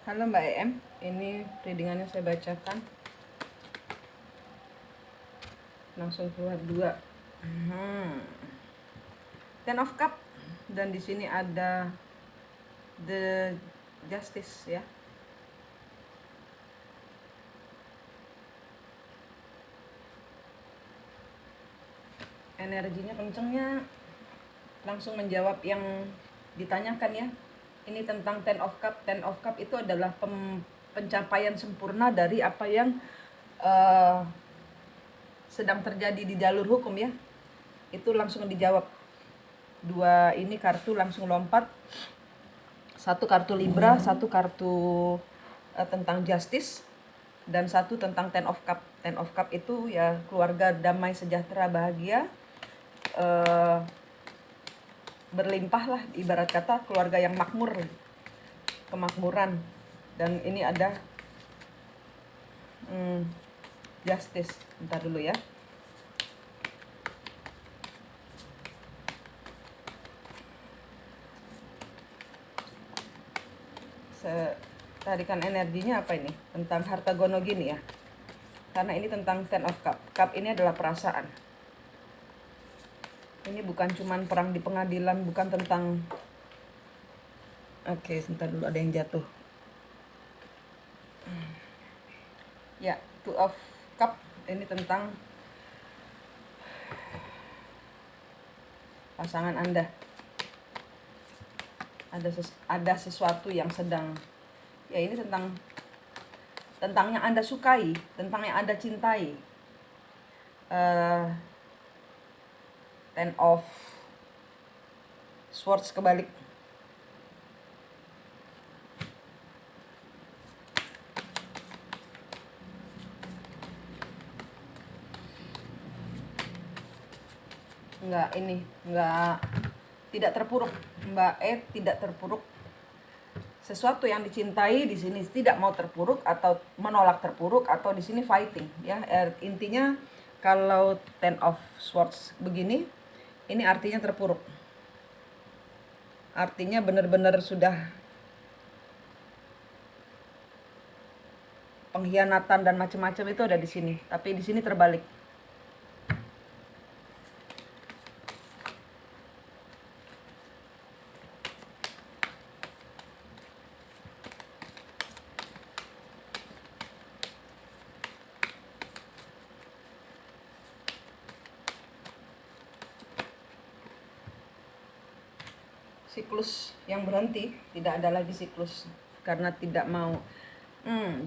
Halo Mbak EM, ini readingannya saya bacakan. Langsung keluar dua. Ten of Cup, dan di sini ada The Justice ya. Energinya kencengnya, langsung menjawab yang ditanyakan ya. Ini tentang Ten of Cup. Ten of Cup itu adalah pencapaian sempurna dari apa yang sedang terjadi di jalur hukum ya. Itu langsung dijawab. Dua ini kartu langsung lompat. Satu kartu Libra, satu kartu tentang justice, dan satu tentang Ten of Cup. Ten of Cup itu ya keluarga damai, sejahtera, bahagia, berlimpah lah, ibarat kata keluarga yang makmur, kemakmuran. Dan ini ada justice. Bentar dulu ya. Tarikan energinya apa ini? Tentang harta gono gini ya. Karena ini tentang Ten of Cup. Cup ini adalah perasaan. Ini bukan cuman perang di pengadilan, bukan tentang... Oke, sebentar dulu, ada yang jatuh. Ya, Two of Cup ini tentang pasangan Anda. Ada sesuatu yang sedang, ya ini tentang yang Anda sukai, tentang yang Anda cintai. Ten of Swords kebalik. Tidak terpuruk. Mbak tidak terpuruk. Sesuatu yang dicintai di sini tidak mau terpuruk atau menolak terpuruk, atau di sini fighting ya. Intinya kalau Ten of Swords begini, ini artinya terpuruk. Artinya benar-benar sudah pengkhianatan dan macam-macam itu ada di sini, tapi di sini terbalik. Siklus yang berhenti, tidak ada lagi siklus karena tidak mau.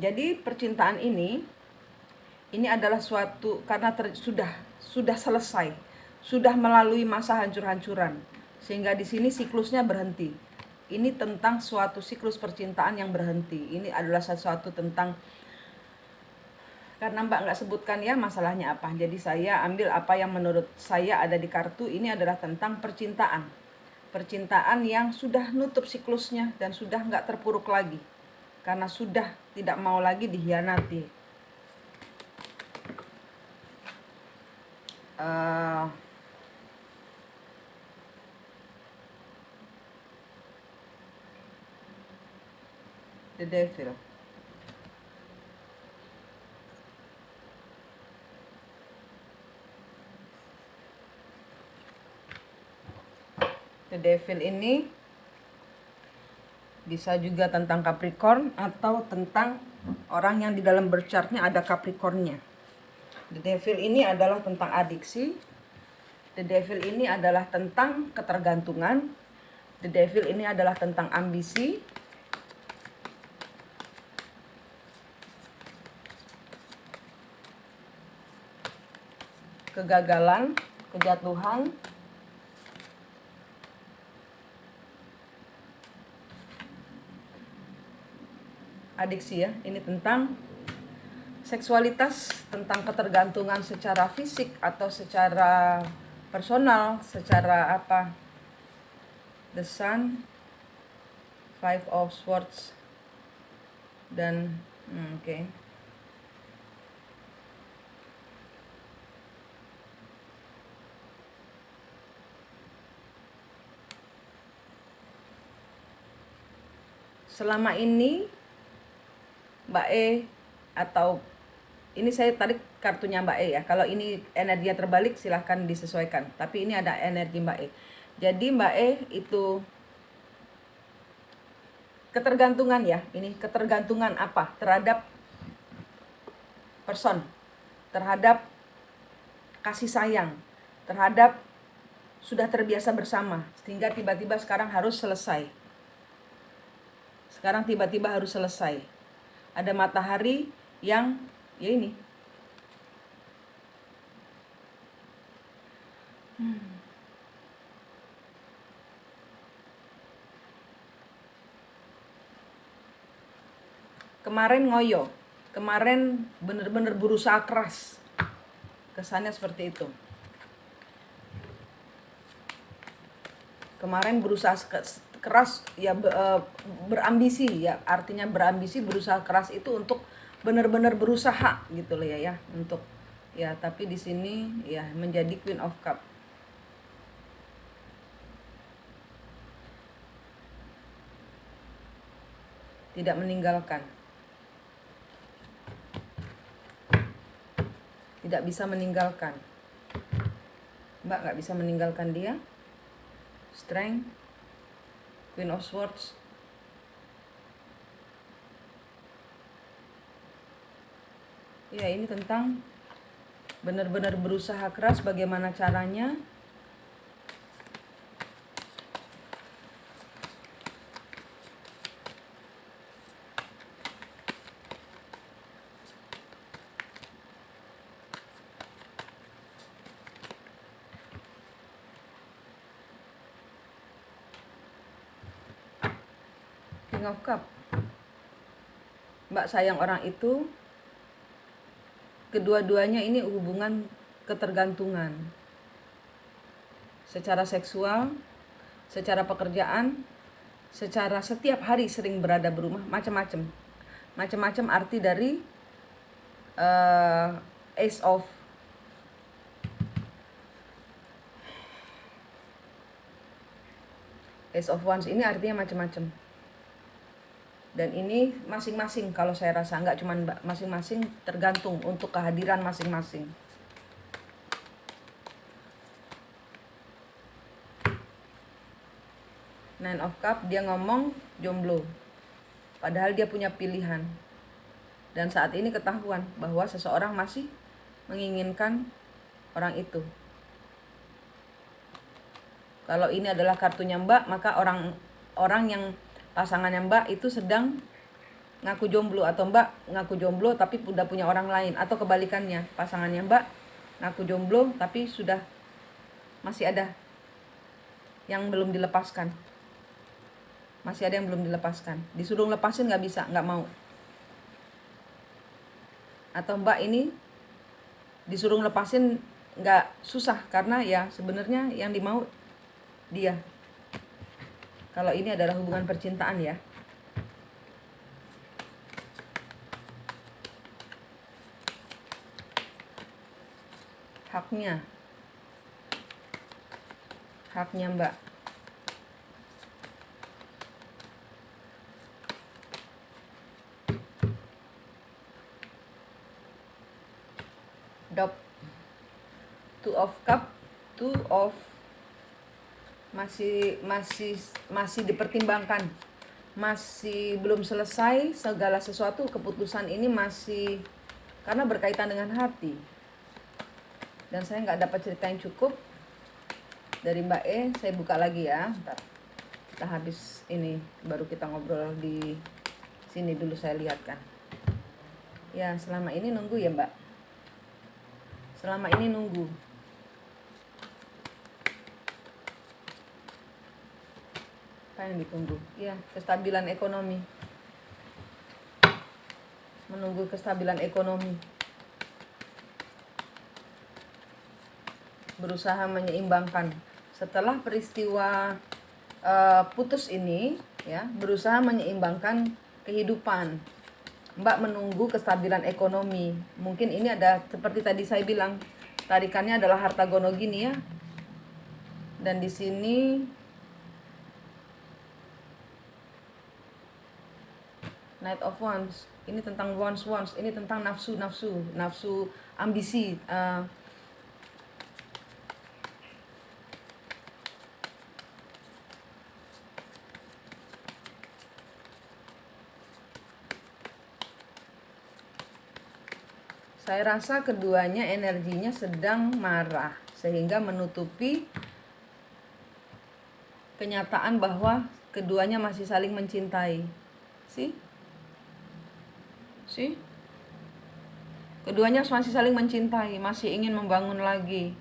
Jadi percintaan ini adalah suatu karena sudah selesai, sudah melalui masa hancur-hancuran, sehingga di sini siklusnya berhenti. Ini tentang suatu siklus percintaan yang berhenti. Ini adalah sesuatu tentang, karena Mbak nggak sebutkan ya masalahnya apa, jadi saya ambil apa yang menurut saya ada di kartu. Ini adalah tentang percintaan yang sudah nutup siklusnya dan sudah nggak terpuruk lagi karena sudah tidak mau lagi dikhianati. The Devil. The Devil ini bisa juga tentang Capricorn atau tentang orang yang di dalam birth chart-nya ada Capricorn-nya. The Devil ini adalah tentang adiksi. The Devil ini adalah tentang ketergantungan. The Devil ini adalah tentang ambisi. Kegagalan, kejatuhan. Adiksi ya, ini tentang seksualitas, tentang ketergantungan secara fisik atau secara personal, secara apa. The Sun, Five of Swords, dan oke. Selama ini Mbak E, atau ini saya tarik kartunya Mbak E ya. Kalau ini energinya terbalik silahkan disesuaikan. Tapi ini ada energi Mbak E. Jadi Mbak E itu ketergantungan ya. Ini ketergantungan apa? Terhadap person, terhadap kasih sayang, terhadap sudah terbiasa bersama, sehingga tiba-tiba sekarang harus selesai. Sekarang tiba-tiba harus selesai. Ada matahari yang ya ini. Kemarin ngoyo, kemarin bener-bener berusaha keras. Kesannya seperti itu. Kemarin berusaha keras ya, berambisi ya, artinya berambisi, berusaha keras itu untuk benar-benar berusaha gitu loh ya, untuk ya, tapi di sini ya menjadi Queen of Cup. Tidak meninggalkan. Tidak bisa meninggalkan. Mbak nggak bisa meninggalkan dia. Strength, Queen of Swords. Ya, ini tentang benar-benar berusaha keras, bagaimana caranya. King of Cup. Mbak sayang orang itu. Kedua-duanya ini hubungan ketergantungan. Secara seksual, secara pekerjaan, secara setiap hari sering berada berumah, macam-macam. Macam-macam arti dari Ace of Wands ini artinya macam-macam. Dan ini masing-masing, kalau saya rasa nggak cuma masing-masing, tergantung untuk kehadiran masing-masing. Nine of Cup, dia ngomong jomblo, padahal dia punya pilihan. Dan saat ini ketahuan bahwa seseorang masih menginginkan orang itu. Kalau ini adalah kartunya Mbak, maka orang yang pasangannya Mbak itu sedang ngaku jomblo, atau Mbak ngaku jomblo tapi udah punya orang lain, atau kebalikannya, pasangannya Mbak ngaku jomblo tapi sudah masih ada yang belum dilepaskan. Masih ada yang belum dilepaskan. Disuruh lepasin nggak bisa, nggak mau. Atau Mbak ini disuruh lepasin nggak, susah, karena ya sebenarnya yang dimau dia. Kalau ini adalah hubungan percintaan ya. Haknya Mbak. Dop. Two of Cup, Two of masih dipertimbangkan, masih belum selesai segala sesuatu. Keputusan ini masih, karena berkaitan dengan hati. Dan saya nggak dapat cerita yang cukup dari Mbak E. Saya buka lagi ya, ntar kita habis ini baru kita ngobrol. Di sini dulu saya lihatkan ya. Selama ini nunggu ya Mbak, selama ini nunggu. Yang ditunggu ya, kestabilan ekonomi, menunggu kestabilan ekonomi, berusaha menyeimbangkan setelah peristiwa putus ini ya, berusaha menyeimbangkan kehidupan. Mbak menunggu kestabilan ekonomi. Mungkin ini ada seperti tadi saya bilang, tarikannya adalah harta gono gini ya. Dan di sini Knight of Wands. Ini tentang wands. Ini tentang nafsu, ambisi. Saya rasa keduanya energinya sedang marah, sehingga menutupi kenyataan bahwa keduanya masih saling mencintai. Sih? Keduanya masih saling mencintai, masih ingin membangun lagi.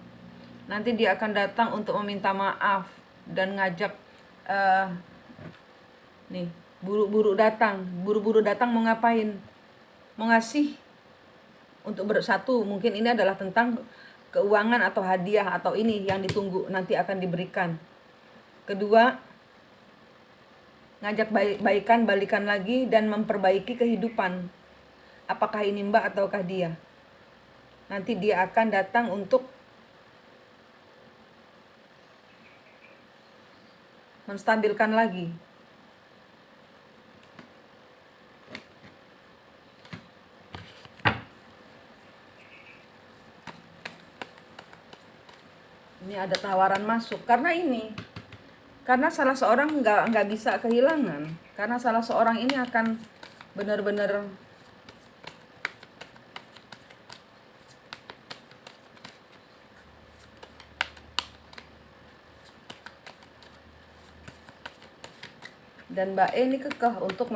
Nanti dia akan datang untuk meminta maaf dan ngajak nih, buru-buru datang mau ngapain? Mau ngasih untuk bersatu. Mungkin ini adalah tentang keuangan atau hadiah atau ini yang ditunggu nanti akan diberikan. Kedua, ngajak balikan lagi dan memperbaiki kehidupan. Apakah ini Mbak ataukah dia? Nanti dia akan datang untuk menstabilkan lagi. Ini ada tawaran masuk karena salah seorang nggak bisa kehilangan, karena salah seorang ini akan benar-benar dan Mbak E ini kekeh untuk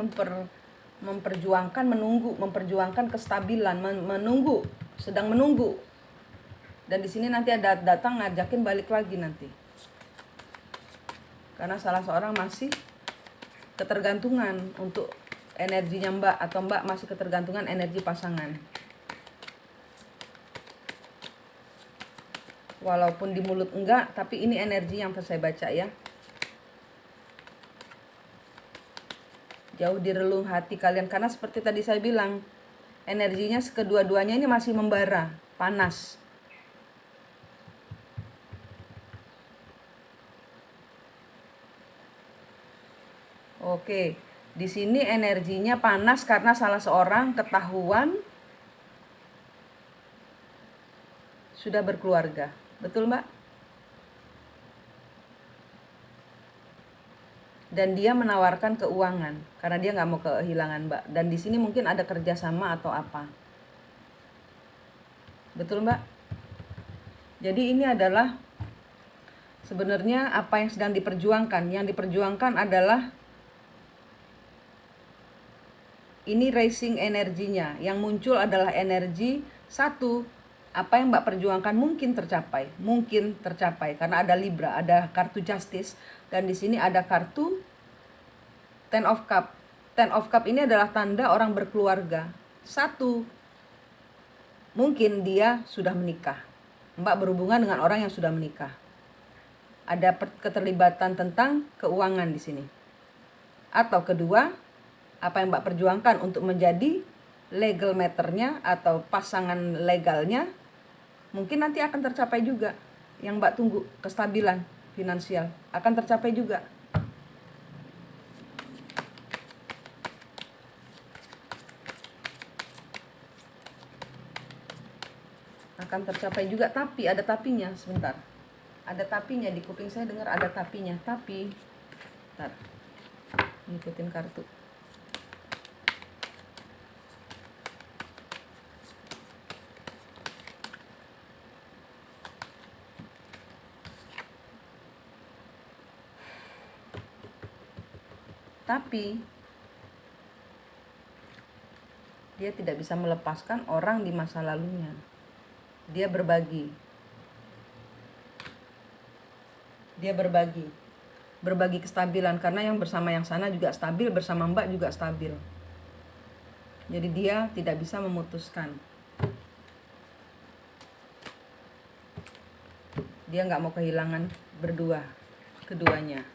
memperjuangkan memperjuangkan kestabilan, sedang menunggu. Dan di sini nanti ada datang ngajakin balik lagi nanti. Karena salah seorang masih ketergantungan untuk energinya Mbak, atau Mbak masih ketergantungan energi pasangan. Walaupun di mulut enggak, tapi ini energi yang saya baca ya. Jauh di relung hati kalian, karena seperti tadi saya bilang, energinya kedua-duanya ini masih membara, panas. Oke, di sini energinya panas karena salah seorang ketahuan sudah berkeluarga. Betul, Mbak? Dan dia menawarkan keuangan karena dia nggak mau kehilangan Mbak. Dan di sini mungkin ada kerjasama atau apa. Betul, Mbak? Jadi ini adalah sebenarnya apa yang sedang diperjuangkan. Yang diperjuangkan adalah ini racing energinya. Yang muncul adalah energi satu. Apa yang Mbak perjuangkan mungkin tercapai karena ada Libra, ada kartu Justice, dan di sini ada kartu Ten of Cup. Ten of Cup ini adalah tanda orang berkeluarga. Satu, mungkin dia sudah menikah. Mbak berhubungan dengan orang yang sudah menikah. Ada keterlibatan tentang keuangan di sini. Atau kedua, apa yang Mbak perjuangkan untuk menjadi legal matternya atau pasangan legalnya, mungkin nanti akan tercapai juga. Yang Mbak tunggu, kestabilan finansial, akan tercapai juga. Akan tercapai juga, tapi ada tapinya. Sebentar, ada tapinya di kuping saya, dengar ada tapinya. Tapi, bentar, ngikutin kartu. Tapi dia tidak bisa melepaskan orang di masa lalunya. Dia berbagi. Berbagi kestabilan, karena yang bersama yang sana juga stabil, bersama Mbak juga stabil. Jadi dia tidak bisa memutuskan. Dia nggak mau kehilangan keduanya.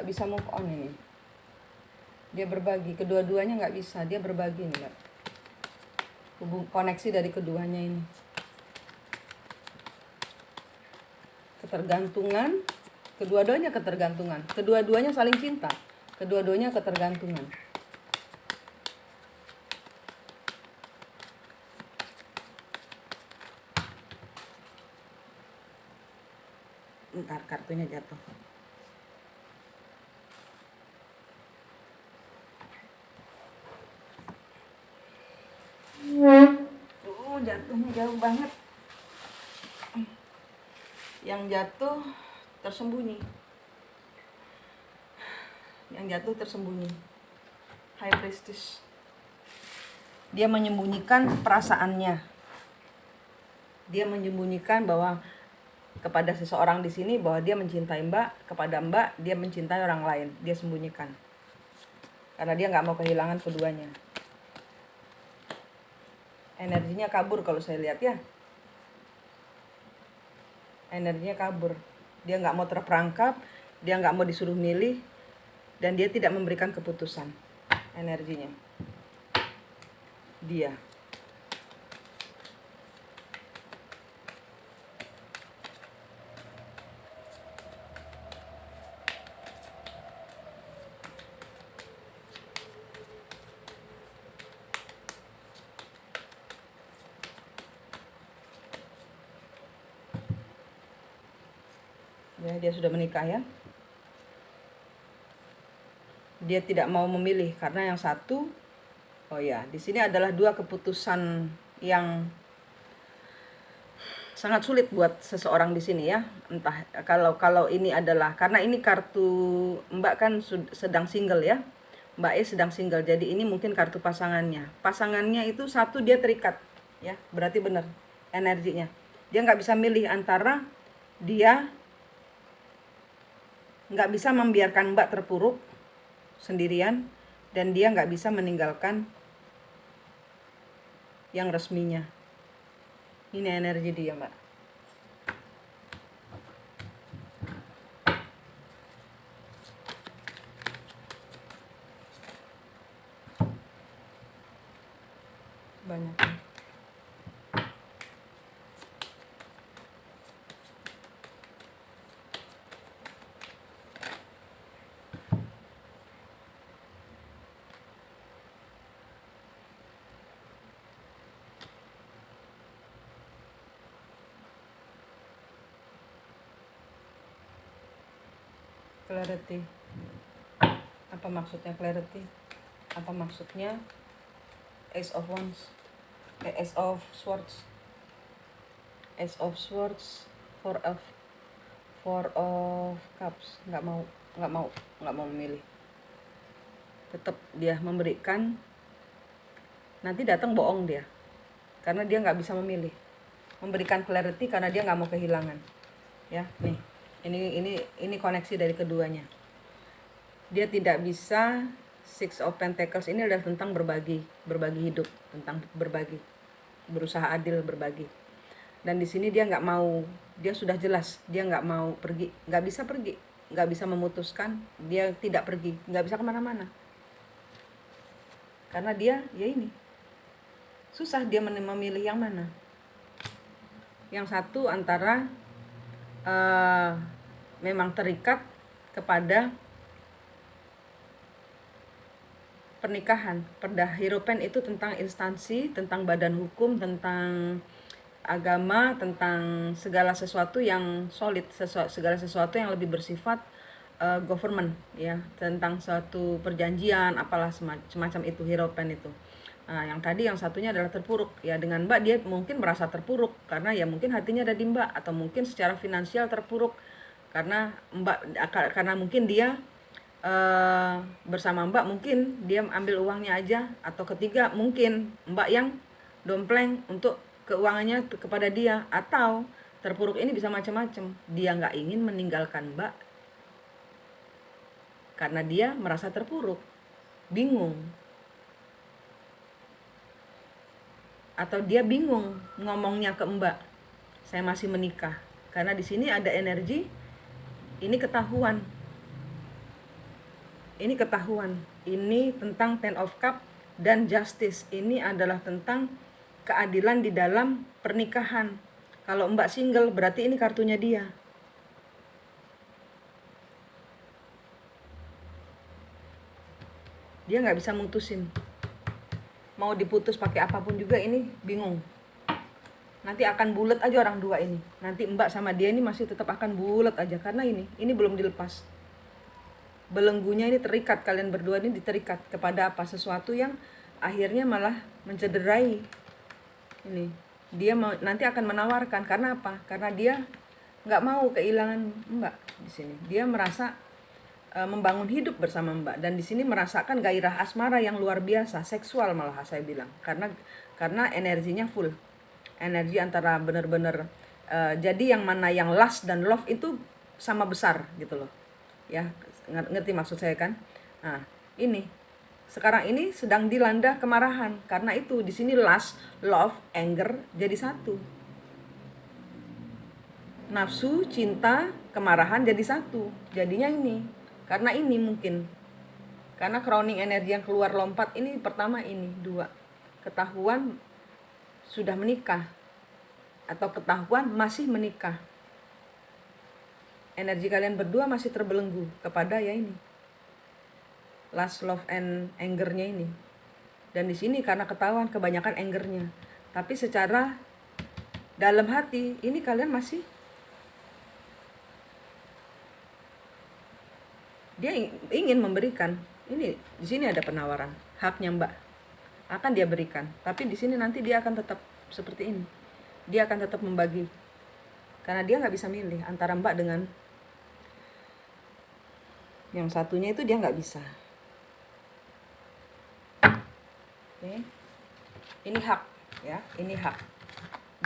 nggak bisa move on ini. Dia berbagi, kedua-duanya nggak bisa, dia berbagi nih Mbak. Koneksi dari keduanya ini. Ketergantungan, kedua-duanya ketergantungan, kedua-duanya saling cinta, kedua-duanya ketergantungan. Ntar kartunya jatuh. Jatuhnya jauh banget. Yang jatuh tersembunyi. Yang jatuh tersembunyi. High Priestess. Dia menyembunyikan perasaannya. Dia menyembunyikan bahwa kepada seseorang di sini bahwa dia mencintai Mbak, kepada Mbak dia mencintai orang lain. Dia sembunyikan. Karena dia nggak mau kehilangan keduanya. Energinya kabur kalau saya lihat ya. Energinya kabur. Dia nggak mau terperangkap, dia nggak mau disuruh milih, dan dia tidak memberikan keputusan. Energinya. Dia. Ya, dia sudah menikah ya. Dia tidak mau memilih karena yang satu, oh ya, di sini adalah dua keputusan yang sangat sulit buat seseorang di sini ya. Entah kalau ini adalah karena ini kartu Mbak kan sedang single ya. Mbak E sedang single. Jadi ini mungkin kartu pasangannya. Pasangannya itu satu dia terikat ya. Berarti benar energinya. Dia nggak bisa milih antara dia nggak bisa membiarkan Mbak terpuruk sendirian dan dia nggak bisa meninggalkan yang resminya. Ini energi dia Mbak. Banyak. Clarity. Apa maksudnya clarity? Apa maksudnya Ace of Wands? Ace of Swords. Ace of Swords, Four of Cups. Nggak mau memilih. Tetap dia memberikan. Nanti datang bohong dia, karena dia nggak bisa memilih. Memberikan clarity karena dia nggak mau kehilangan. Ya, nih. Ini koneksi dari keduanya. Dia tidak bisa. Six of Pentacles ini adalah tentang berbagi hidup, tentang berbagi, berusaha adil berbagi. Dan di sini dia nggak mau, dia sudah jelas dia nggak mau pergi, nggak bisa memutuskan, dia tidak pergi, nggak bisa kemana-mana. Karena dia ya ini susah dia memilih yang mana. Yang satu antara memang terikat kepada pernikahan. Hierophant itu tentang instansi, tentang badan hukum, tentang agama, tentang segala sesuatu yang solid, segala sesuatu yang lebih bersifat government ya, tentang suatu perjanjian apalah semacam itu Hierophant itu. Nah, yang tadi yang satunya adalah terpuruk ya. Dengan Mbak dia mungkin merasa terpuruk karena ya mungkin hatinya ada di Mbak, atau mungkin secara finansial terpuruk karena mungkin dia bersama Mbak, mungkin dia ambil uangnya aja, atau ketiga mungkin Mbak yang dompleng untuk keuangannya kepada dia. Atau terpuruk ini bisa macam-macam, dia nggak ingin meninggalkan Mbak karena dia merasa terpuruk, bingung, atau dia bingung ngomongnya ke Mbak, saya masih menikah. Karena di sini ada energi ini ketahuan. Ini ketahuan. Ini tentang Ten of Cup dan Justice. Ini adalah tentang keadilan di dalam pernikahan. Kalau Mbak single berarti ini kartunya dia. Dia nggak bisa mutusin. Mau diputus pakai apapun juga ini bingung. Nanti akan bulat aja orang dua ini. Nanti Mbak sama dia ini masih tetap akan bulat aja. Karena ini belum dilepas. Belenggunya ini terikat, kalian berdua ini diterikat kepada apa? Sesuatu yang akhirnya malah mencederai. Ini dia mau nanti akan menawarkan. Karena apa? Karena dia nggak mau kehilangan Mbak di sini. Dia merasa membangun hidup bersama Mbak, dan di sini merasakan gairah asmara yang luar biasa, seksual malah saya bilang, karena energinya full, energi antara benar-benar jadi yang mana yang lust dan love itu sama besar gitu loh ya, ngerti maksud saya kan? Nah ini sekarang ini sedang dilanda kemarahan, karena itu di sini lust, love, anger jadi satu, nafsu, cinta, kemarahan jadi satu, jadinya ini. Karena ini mungkin, karena crowning energi yang keluar lompat ini pertama ini, 2, ketahuan sudah menikah atau ketahuan masih menikah. Energi kalian berdua masih terbelenggu kepada ya ini, lust, love, and anger-nya ini. Dan di sini karena ketahuan kebanyakan anger-nya, tapi secara dalam hati ini kalian masih, dia ingin memberikan. Ini di sini ada penawaran, haknya Mbak akan dia berikan, tapi di sini nanti dia akan tetap seperti ini. Dia akan tetap membagi, karena dia nggak bisa milih antara Mbak dengan yang satunya itu, dia nggak bisa. Oke. Ini hak ya, ini hak.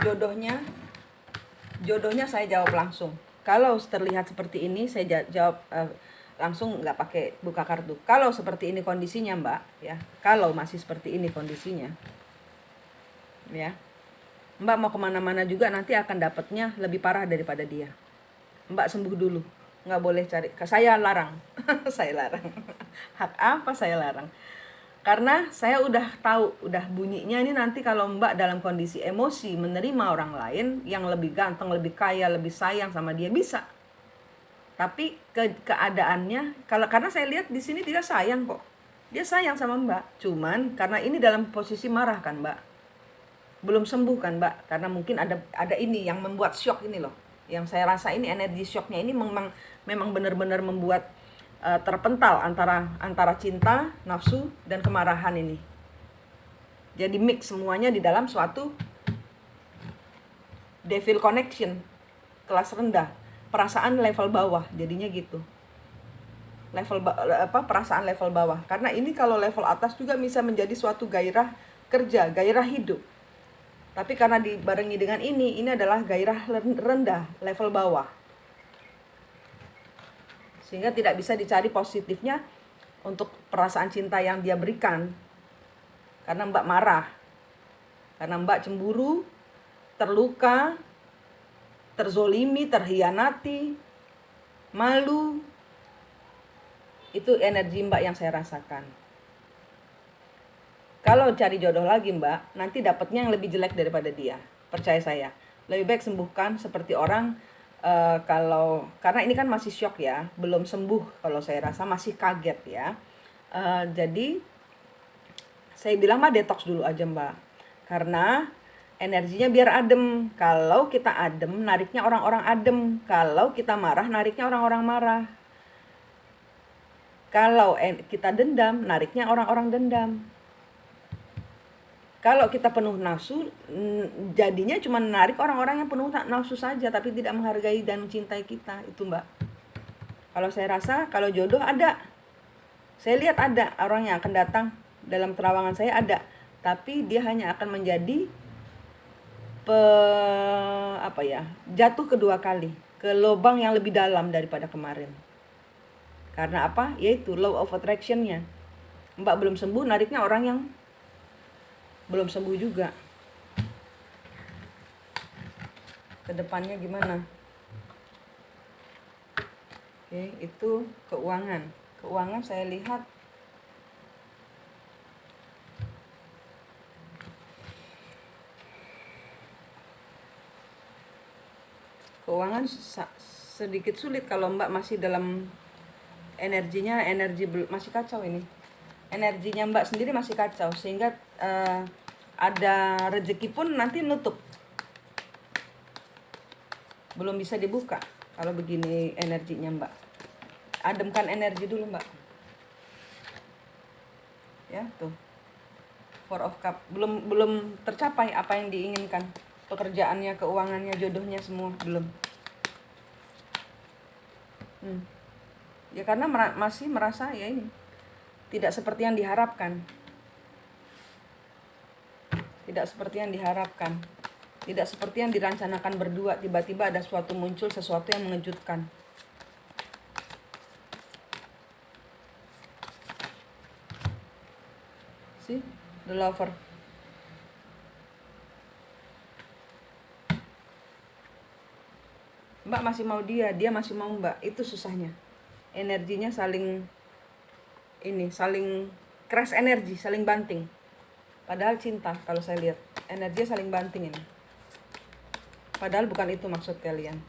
Jodohnya saya jawab langsung. Kalau terlihat seperti ini saya jawab langsung, nggak pakai buka kartu. Kalau seperti ini kondisinya Mbak ya, kalau masih seperti ini kondisinya ya, Mbak mau kemana-mana juga nanti akan dapatnya lebih parah daripada dia. Mbak sembuh dulu, nggak boleh cari, saya larang. Saya larang. Hak apa saya larang? Karena saya udah tahu, udah bunyinya ini nanti kalau Mbak dalam kondisi emosi menerima orang lain yang lebih ganteng, lebih kaya, lebih sayang sama dia, bisa. Tapi keadaannya, karena saya lihat di sini dia sayang kok. Dia sayang sama Mbak. Cuman karena ini dalam posisi marah kan Mbak. Belum sembuh kan Mbak. Karena mungkin ada ini yang membuat shock ini loh. Yang saya rasa ini energi shocknya ini memang benar-benar membuat terpental antara cinta, nafsu, dan kemarahan ini. Jadi mix semuanya di dalam suatu devil connection, kelas rendah. Perasaan level bawah, jadinya gitu. Perasaan level bawah. Karena ini kalau level atas juga bisa menjadi suatu gairah kerja, gairah hidup. Tapi karena dibarengi dengan ini adalah gairah rendah, level bawah. Sehingga tidak bisa dicari positifnya untuk perasaan cinta yang dia berikan. Karena Mbak marah. Karena Mbak cemburu, terluka, terzolimi, terhianati, malu. Itu energi Mbak yang saya rasakan. Kalau cari jodoh lagi Mbak, nanti dapatnya yang lebih jelek daripada dia. Percaya saya. Lebih baik sembuhkan seperti orang karena ini kan masih shock ya, belum sembuh, kalau saya rasa masih kaget ya. Jadi saya bilang mah detox dulu aja Mbak. Karena energinya biar adem. Kalau kita adem, nariknya orang-orang adem. Kalau kita marah, nariknya orang-orang marah. Kalau kita dendam, nariknya orang-orang dendam. Kalau kita penuh nafsu, jadinya cuma menarik orang-orang yang penuh nafsu saja, tapi tidak menghargai dan mencintai kita. Itu Mbak. Kalau saya rasa, kalau jodoh ada. Saya lihat ada orang yang akan datang dalam terawangan saya, ada. Tapi dia hanya akan menjadi jatuh kedua kali ke lubang yang lebih dalam daripada kemarin. Karena apa? Yaitu law of attraction-nya. Mbak belum sembuh, nariknya orang yang belum sembuh juga. Kedepannya gimana? Oke, itu keuangan. Keuangan saya lihat keuangan sedikit sulit kalau Mbak masih dalam energinya, masih kacau ini. Energinya Mbak sendiri masih kacau, sehingga ada rezeki pun nanti nutup. Belum bisa dibuka kalau begini energinya Mbak. Ademkan energi dulu Mbak. Ya, tuh. Four of Cup. Belum tercapai apa yang diinginkan. Pekerjaannya, keuangannya, jodohnya semua belum. Ya karena masih merasa ya ini tidak seperti yang diharapkan. Tidak seperti yang diharapkan. Tidak seperti yang dirancanakan berdua. Tiba-tiba ada muncul sesuatu yang mengejutkan. See? The Lover. Mbak masih mau dia masih mau Mbak. Itu susahnya. Energinya saling crash energi, saling banting. Padahal cinta, kalau saya lihat energinya saling banting ini. Padahal bukan itu maksud kalian.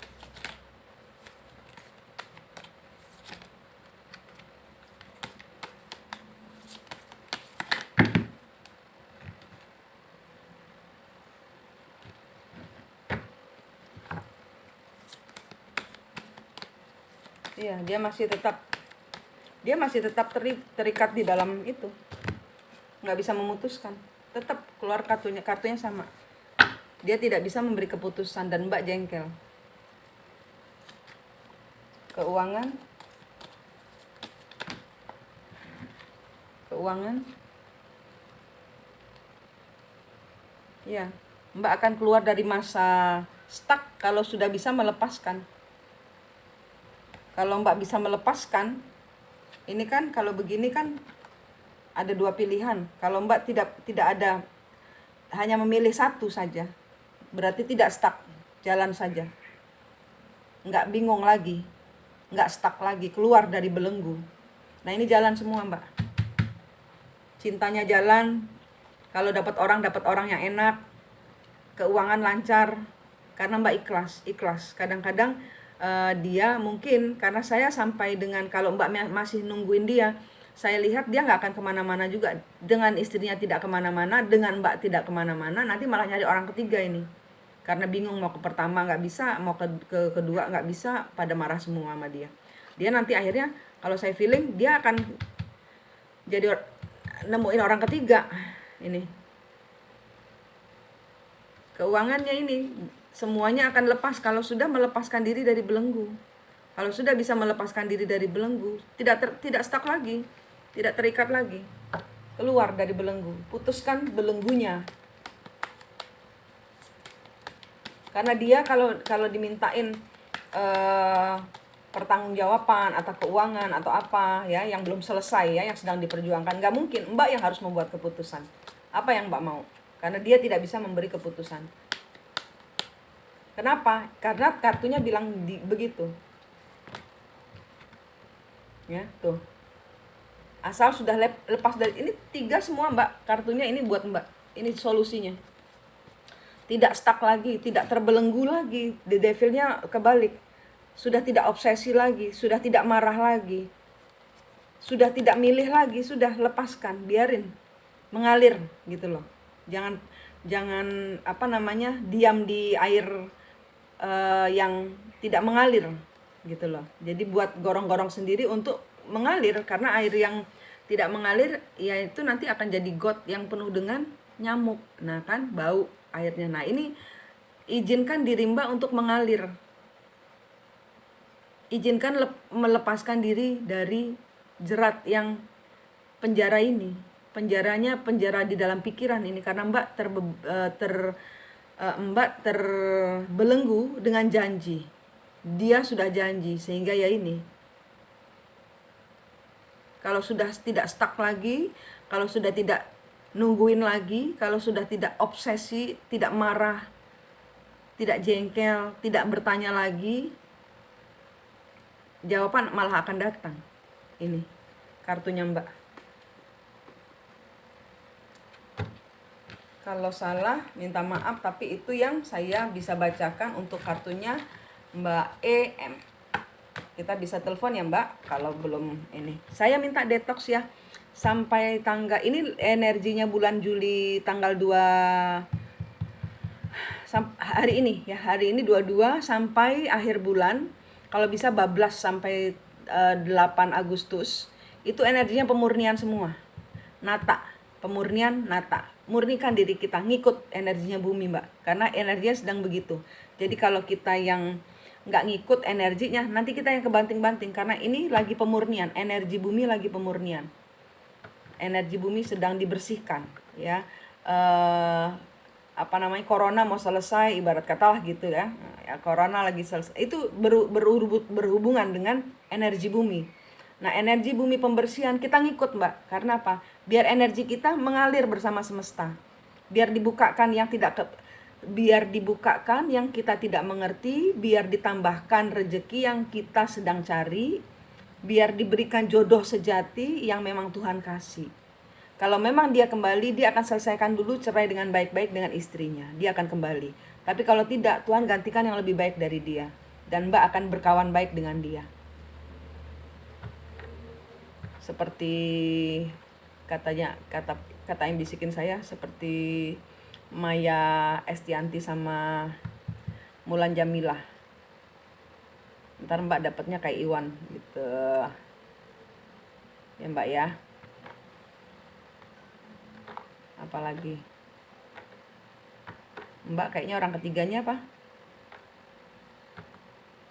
Iya, dia masih tetap terikat di dalam itu, nggak bisa memutuskan. Tetap keluar kartunya sama. Dia tidak bisa memberi keputusan dan Mbak jengkel. Keuangan, ya Mbak akan keluar dari masa stuck kalau sudah bisa melepaskan. Kalau Mbak bisa melepaskan, ini kan kalau begini kan ada dua pilihan. Kalau Mbak tidak ada, hanya memilih satu saja, berarti tidak stuck, jalan saja. Nggak bingung lagi, nggak stuck lagi, keluar dari belenggu. Nah ini jalan semua Mbak. Cintanya jalan, kalau dapat orang yang enak, keuangan lancar, karena Mbak ikhlas. Kadang-kadang dia mungkin karena saya sampai dengan kalau Mbak masih nungguin dia, saya lihat dia nggak akan kemana-mana juga. Dengan istrinya tidak kemana-mana, dengan Mbak tidak kemana-mana, nanti malah nyari orang ketiga ini. Karena bingung mau ke pertama nggak bisa, mau ke kedua nggak bisa, pada marah semua sama dia. Dia nanti akhirnya kalau saya feeling dia akan jadi nemuin orang ketiga ini. Keuangannya ini semuanya akan lepas kalau sudah melepaskan diri dari belenggu. Kalau sudah bisa melepaskan diri dari belenggu, tidak stuck lagi, tidak terikat lagi. Keluar dari belenggu, putuskan belenggunya. Karena dia kalau dimintain pertanggungjawaban atau keuangan atau apa ya yang belum selesai ya, yang sedang diperjuangkan, nggak mungkin Mbak yang harus membuat keputusan. Apa yang Mbak mau? Karena dia tidak bisa memberi keputusan. Kenapa? Karena kartunya bilang begitu. Ya, tuh. Asal sudah lepas dari ini 3 semua Mbak. Kartunya ini buat Mbak. Ini solusinya. Tidak stuck lagi, tidak terbelenggu lagi. The Devil-nya kebalik. Sudah tidak obsesi lagi, sudah tidak marah lagi. Sudah tidak milih lagi, sudah lepaskan, biarin mengalir gitu loh. Jangan diam di air yang tidak mengalir gitu loh. Jadi buat gorong-gorong sendiri untuk mengalir, karena air yang tidak mengalir ya itu nanti akan jadi got yang penuh dengan nyamuk. Nah kan bau airnya. Nah ini izinkan diri Mbak untuk mengalir. Izinkan melepaskan diri dari jerat yang penjara ini. Penjaranya penjara di dalam pikiran ini, karena Mbak Mbak terbelenggu dengan janji. Dia sudah janji, sehingga ya ini. Kalau sudah tidak stuck lagi, kalau sudah tidak nungguin lagi, kalau sudah tidak obsesi, tidak marah, tidak jengkel, tidak bertanya lagi, jawaban malah akan datang. Ini. kartunya Mbak. Kalau salah minta maaf, tapi itu yang saya bisa bacakan untuk kartunya Mbak EM. Kita bisa telepon ya Mbak kalau belum ini. Saya minta detox ya. Sampai tanggal ini energinya bulan Juli tanggal 2 hari ini ya. Hari ini 22 sampai akhir bulan. Kalau bisa bablas sampai 8 Agustus. Itu energinya pemurnian semua. Nata, pemurnian nata. Murnikan diri kita, ngikut energinya bumi Mbak. Karena energinya sedang begitu. Jadi kalau kita yang nggak ngikut energinya, nanti kita yang kebanting-banting. Karena ini lagi pemurnian, energi bumi lagi pemurnian. Energi bumi sedang dibersihkan ya. Corona mau selesai, ibarat katalah gitu ya. Corona lagi selesai. Itu berhubungan dengan energi bumi. Nah, energi bumi pembersihan kita ngikut Mbak. Karena apa? Biar energi kita mengalir bersama semesta. Biar dibukakan yang kita tidak mengerti, biar ditambahkan rezeki yang kita sedang cari, biar diberikan jodoh sejati yang memang Tuhan kasih. Kalau memang dia kembali, dia akan selesaikan dulu cerai dengan baik-baik dengan istrinya. Dia akan kembali. Tapi kalau tidak, Tuhan gantikan yang lebih baik dari dia. Dan Mbak akan berkawan baik dengan dia. Seperti kata yang bisikin saya, seperti Maya Estianti sama Mulan Jamilah. Ntar Mbak dapatnya kayak Iwan gitu ya Mbak ya. Apalagi Mbak kayaknya orang ketiganya apa?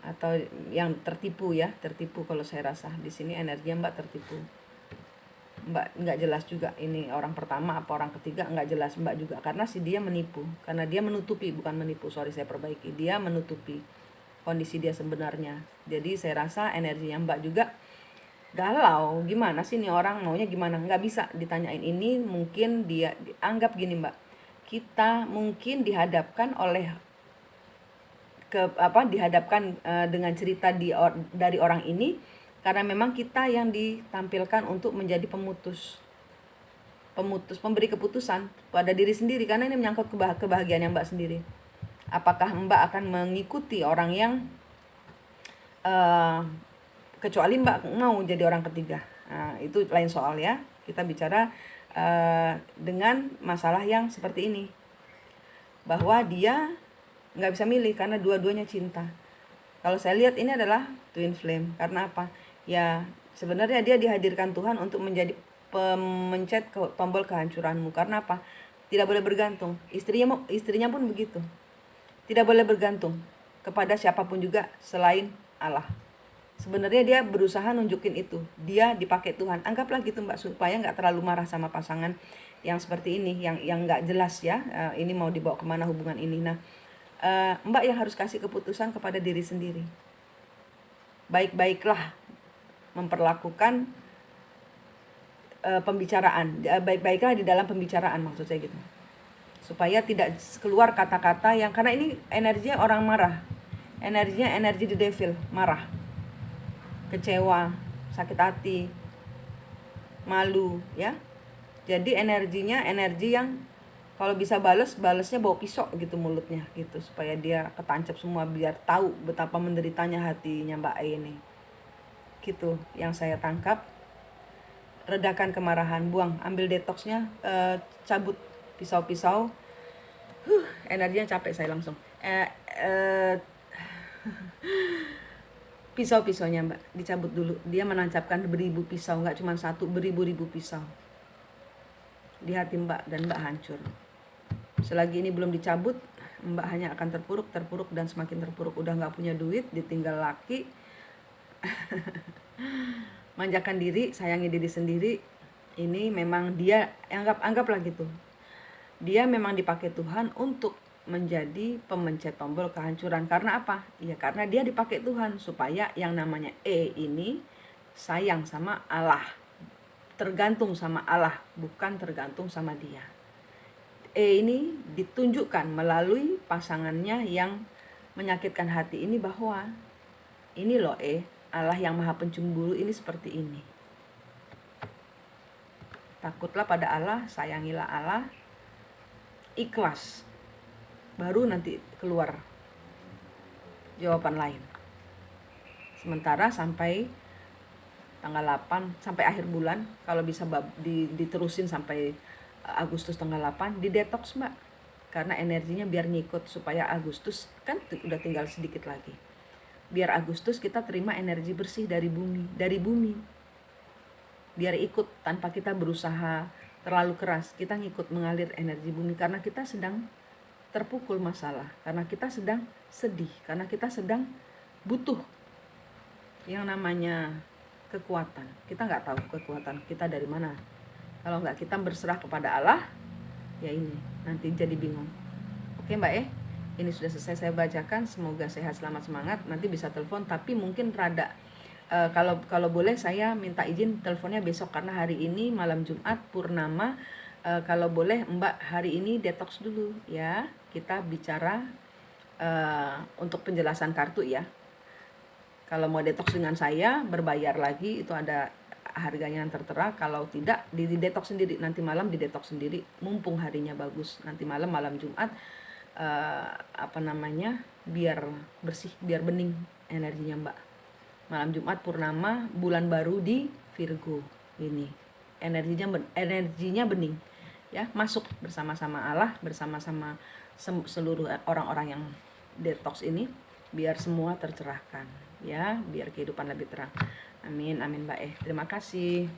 Atau yang tertipu ya, tertipu kalau saya rasa di sini energinya Mbak tertipu. Mbak nggak jelas juga ini orang pertama apa orang ketiga, nggak jelas Mbak juga, karena dia menipu, karena dia menutupi, bukan menipu, saya perbaiki, dia menutupi kondisi dia sebenarnya. Jadi saya rasa energinya Mbak juga galau, gimana sih nih orang maunya gimana, nggak bisa ditanyain. Ini mungkin dia anggap gini Mbak, kita mungkin dihadapkan dengan cerita dari orang ini, karena memang kita yang ditampilkan untuk menjadi pemberi keputusan pada diri sendiri, karena ini menyangkut kebahagiaan yang Mbak sendiri. Apakah Mbak akan mengikuti orang yang kecuali Mbak mau jadi orang ketiga? Nah, itu lain soal ya. Kita bicara dengan masalah yang seperti ini, bahwa dia nggak bisa milih karena dua-duanya cinta. Kalau saya lihat ini adalah twin flame. Karena apa? Ya sebenarnya dia dihadirkan Tuhan untuk menjadi pemencet tombol kehancuranmu. Karena apa? Tidak boleh bergantung. Istrinya pun begitu. Tidak boleh bergantung kepada siapapun juga selain Allah. Sebenarnya dia berusaha nunjukin itu. Dia dipakai Tuhan. Anggaplah gitu Mbak, supaya nggak terlalu marah sama pasangan yang seperti ini, yang nggak jelas ya. Ini mau dibawa kemana hubungan ini. Nah, Mbak yang harus kasih keputusan kepada diri sendiri. Baik-baiklah memperlakukan pembicaraan. Baik-baiklah di dalam pembicaraan, maksud saya gitu. Supaya tidak keluar kata-kata yang, karena ini energinya orang marah. Energinya energi the devil, marah, kecewa, sakit hati, malu ya. Jadi energinya energi yang kalau bisa balesnya bawa pisau gitu mulutnya gitu, supaya dia ketancap semua, biar tahu betapa menderitanya hatinya Mbak Ai ini. Gitu yang saya tangkap. Redakan kemarahan, buang, ambil detoxnya, cabut pisau-pisau. Energinya capek saya langsung. Pisau-pisaunya Mbak dicabut dulu. Dia menancapkan beribu pisau, nggak cuma satu, beribu-ribu pisau di hati Mbak, dan Mbak hancur. Selagi ini belum dicabut, Mbak hanya akan terpuruk dan semakin terpuruk. Udah nggak punya duit, ditinggal laki, manjakan diri, sayangi diri sendiri. Ini memang dia anggaplah gitu. Dia memang dipakai Tuhan untuk menjadi pemencet tombol kehancuran. Karena apa? Ya karena dia dipakai Tuhan supaya yang namanya ini sayang sama Allah, tergantung sama Allah, bukan tergantung sama dia. Ini ditunjukkan melalui pasangannya yang menyakitkan hati ini, bahwa ini loh Allah yang maha pencemburu ini seperti ini. takutlah pada Allah, sayangilah Allah, ikhlas, baru nanti keluar jawaban lain. Sementara sampai tanggal 8, sampai akhir bulan, kalau bisa diterusin sampai Agustus tanggal 8, di detox Mbak, karena energinya biar ngikut, supaya Agustus kan udah tinggal sedikit lagi, biar Agustus kita terima energi bersih dari bumi, biar ikut tanpa kita berusaha terlalu keras, kita ngikut mengalir energi bumi, karena kita sedang terpukul masalah, karena kita sedang sedih, karena kita sedang butuh yang namanya kekuatan. Kita nggak tahu kekuatan kita dari mana. Kalau nggak kita berserah kepada Allah, ya ini nanti jadi bingung. Oke Mbak ini sudah selesai saya bacakan. Semoga sehat, selamat, semangat. Nanti bisa telepon, tapi mungkin rada kalau boleh saya minta izin teleponnya besok, karena hari ini malam Jumat purnama. Kalau boleh Mbak hari ini detox dulu ya. Kita bicara untuk penjelasan kartu ya. Kalau mau detox dengan saya berbayar lagi, itu ada harganya yang tertera. Kalau tidak di detox sendiri, nanti malam di detox sendiri, mumpung harinya bagus, nanti malam Jumat biar bersih, biar bening energinya Mbak. Malam Jumat purnama, bulan baru di Virgo ini, energinya bening ya, masuk bersama-sama Allah, bersama-sama seluruh orang-orang yang detox ini, biar semua tercerahkan ya, biar kehidupan lebih terang. Amin, amin Mbak. Terima kasih.